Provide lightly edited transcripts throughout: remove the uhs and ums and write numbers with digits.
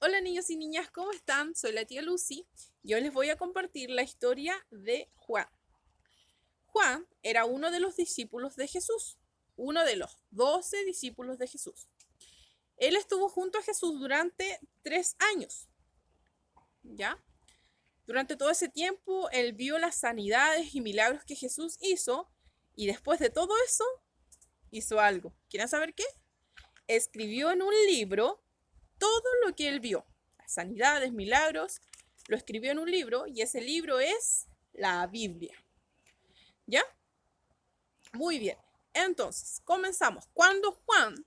Hola niños y niñas, ¿cómo están? Soy la tía Lucy y hoy les voy a compartir la historia de Juan. Juan era uno de los discípulos de Jesús, uno de los 12 discípulos de Jesús. Él estuvo junto a Jesús durante 3 años, ¿ya? Durante todo ese tiempo, él vio las sanidades y milagros que Jesús hizo y después de todo eso, hizo algo. ¿Quieren saber qué? Escribió en un libro todo lo que él vio, las sanidades, milagros, lo escribió en un libro y ese libro es la Biblia. ¿Ya? Muy bien. Entonces, comenzamos. Cuando Juan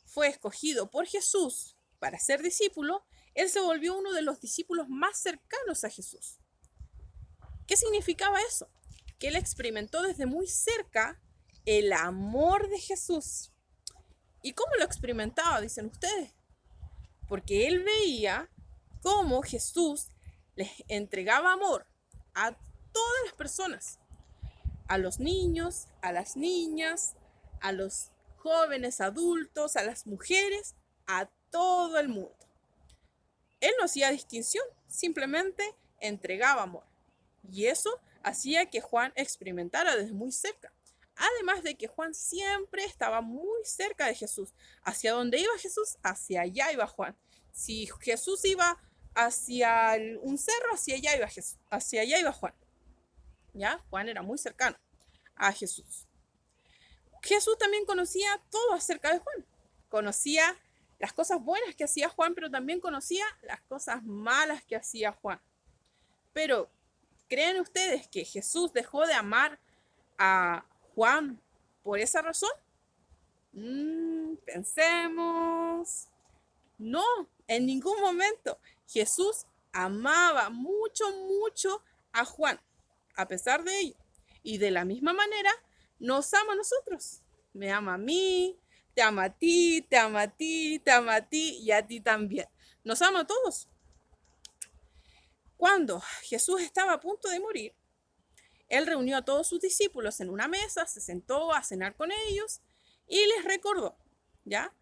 fue escogido por Jesús para ser discípulo, él se volvió uno de los discípulos más cercanos a Jesús. ¿Qué significaba eso? Que él experimentó desde muy cerca el amor de Jesús. ¿Y cómo lo experimentaba, dicen ustedes? Porque él veía cómo Jesús les entregaba amor a todas las personas, a los niños, a las niñas, a los jóvenes adultos, a las mujeres, a todo el mundo. Él no hacía distinción, simplemente entregaba amor. Y eso hacía que Juan experimentara desde muy cerca. Además de que Juan siempre estaba muy cerca de Jesús. Hacia donde iba Jesús, hacia allá iba Juan. Si Jesús iba hacia un cerro, hacia allá iba Jesús, hacia allá iba Juan. ¿Ya? Juan era muy cercano a Jesús. Jesús también conocía todo acerca de Juan. Conocía las cosas buenas que hacía Juan, pero también conocía las cosas malas que hacía Juan. Pero, ¿creen ustedes que Jesús dejó de amar a Juan por esa razón? Pensemos. No, en ningún momento. Jesús amaba mucho, mucho a Juan, a pesar de ello. Y de la misma manera, nos ama a nosotros. Me ama a mí, te ama a ti, te ama a ti, te ama a ti y a ti también. Nos ama a todos. Cuando Jesús estaba a punto de morir, él reunió a todos sus discípulos en una mesa, se sentó a cenar con ellos y les recordó, ¿ya?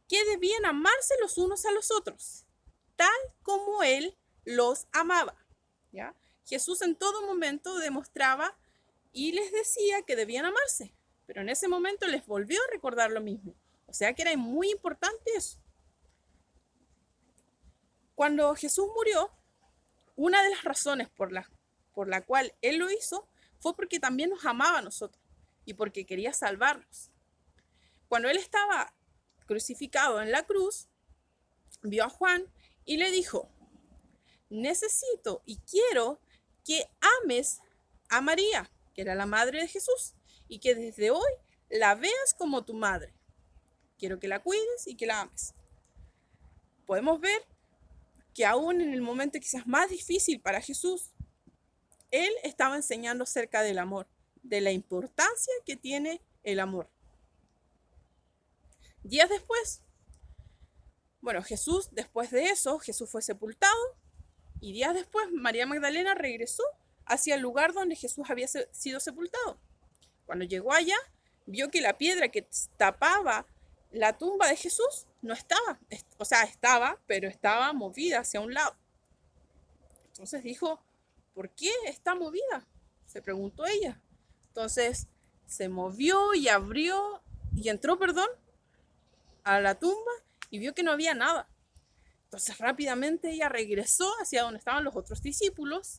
Que debían amarse los unos a los otros, tal como él los amaba, ¿ya? Jesús en todo momento demostraba y les decía que debían amarse, pero en ese momento les volvió a recordar lo mismo. O sea que era muy importante eso. Cuando Jesús murió, una de las razones por la cual Él lo hizo fue porque también nos amaba a nosotros y porque quería salvarnos. Cuando Él estaba crucificado en la cruz, vio a Juan y le dijo, necesito y quiero que ames a María, que era la madre de Jesús, y que desde hoy la veas como tu madre. Quiero que la cuides y que la ames. Podemos ver que aún en el momento quizás más difícil para Jesús, Él estaba enseñando acerca del amor, de la importancia que tiene el amor. Días después, Jesús, después de eso, Jesús fue sepultado y días después María Magdalena regresó hacia el lugar donde Jesús había sido sepultado. Cuando llegó allá, vio que la piedra que tapaba la tumba de Jesús no estaba, o sea, estaba, pero estaba movida hacia un lado. Entonces dijo, ¿por qué está movida? Se preguntó ella. Entonces se movió y abrió y entró, a la tumba y vio que no había nada. Entonces rápidamente ella regresó hacia donde estaban los otros discípulos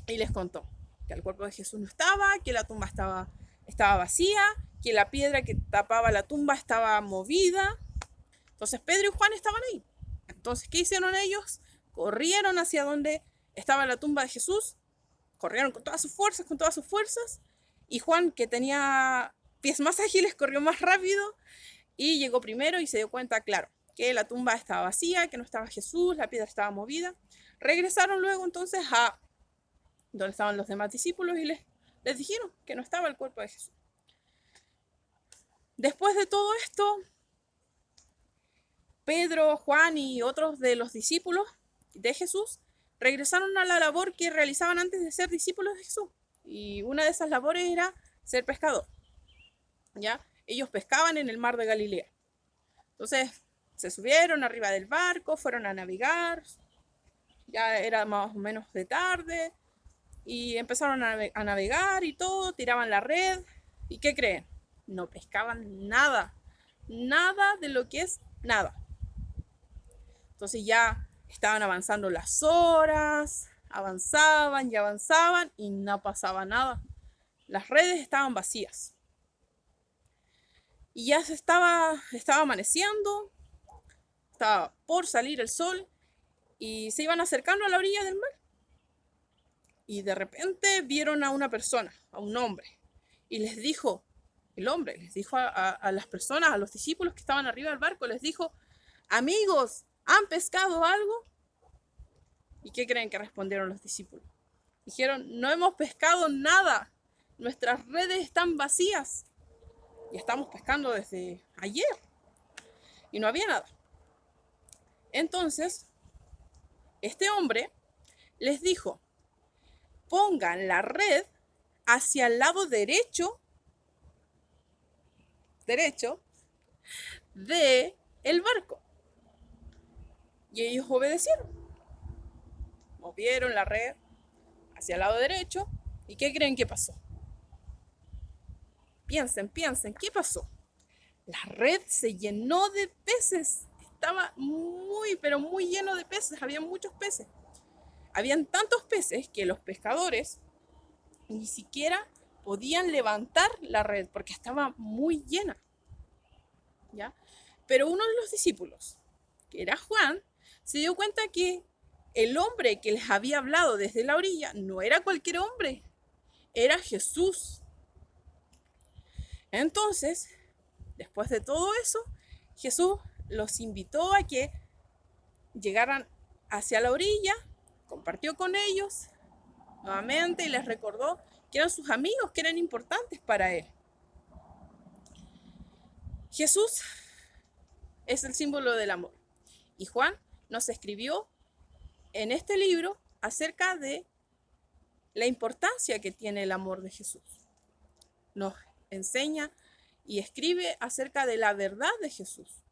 y les contó que el cuerpo de Jesús no estaba, que la tumba estaba vacía, que la piedra que tapaba la tumba estaba movida. Entonces Pedro y Juan estaban ahí. Entonces, ¿qué hicieron ellos? Corrieron hacia donde estaba la tumba de Jesús, corrieron con todas sus fuerzas, y Juan, que tenía pies más ágiles, corrió más rápido y llegó primero y se dio cuenta, claro, que la tumba estaba vacía, que no estaba Jesús, la piedra estaba movida. Regresaron luego entonces a donde estaban los demás discípulos y les dijeron que no estaba el cuerpo de Jesús. Después de todo esto, Pedro, Juan y otros de los discípulos de Jesús regresaron a la labor que realizaban antes de ser discípulos de Jesús. Y una de esas labores era ser pescador. ¿Ya? Ellos pescaban en el mar de Galilea. Entonces, se subieron arriba del barco, fueron a navegar, ya era más o menos de tarde, y empezaron a navegar y todo, tiraban la red, ¿y qué creen? No pescaban nada, nada de lo que es nada. Entonces ya estaban avanzando las horas, avanzaban y avanzaban y no pasaba nada. Las redes estaban vacías. Y ya estaba amaneciendo, estaba por salir el sol y se iban acercando a la orilla del mar. Y de repente vieron a una persona, a un hombre, y les dijo, el hombre les dijo a las personas, a los discípulos que estaban arriba del barco, les dijo, amigos, ¿han pescado algo? ¿Y qué creen que respondieron los discípulos? Dijeron, no hemos pescado nada, nuestras redes están vacías y estamos pescando desde ayer y no había nada. Entonces, este hombre les dijo, pongan la red hacia el lado derecho de el barco. Y ellos obedecieron. Movieron la red hacia el lado derecho. ¿Y qué creen que pasó? Piensen, ¿qué pasó? La red se llenó de peces. Estaba muy, pero muy lleno de peces. Había muchos peces. Habían tantos peces que los pescadores ni siquiera podían levantar la red porque estaba muy llena. ¿Ya? Pero uno de los discípulos, que era Juan, se dio cuenta que el hombre que les había hablado desde la orilla no era cualquier hombre, era Jesús. Entonces, después de todo eso, Jesús los invitó a que llegaran hacia la orilla, compartió con ellos nuevamente y les recordó que eran sus amigos, que eran importantes para él. Jesús es el símbolo del amor. Y Juan nos escribió en este libro acerca de la importancia que tiene el amor de Jesús. Nos enseña y escribe acerca de la verdad de Jesús.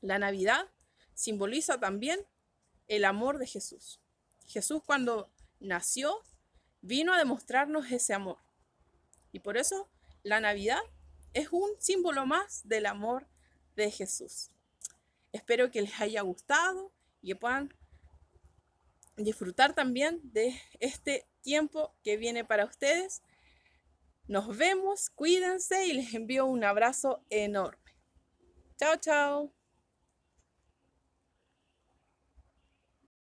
La Navidad simboliza también el amor de Jesús. Jesús, cuando nació, vino a demostrarnos ese amor. Y por eso la Navidad es un símbolo más del amor de Jesús. Espero que les haya gustado y que puedan disfrutar también de este tiempo que viene para ustedes. Nos vemos, cuídense y les envío un abrazo enorme. Chao, chao.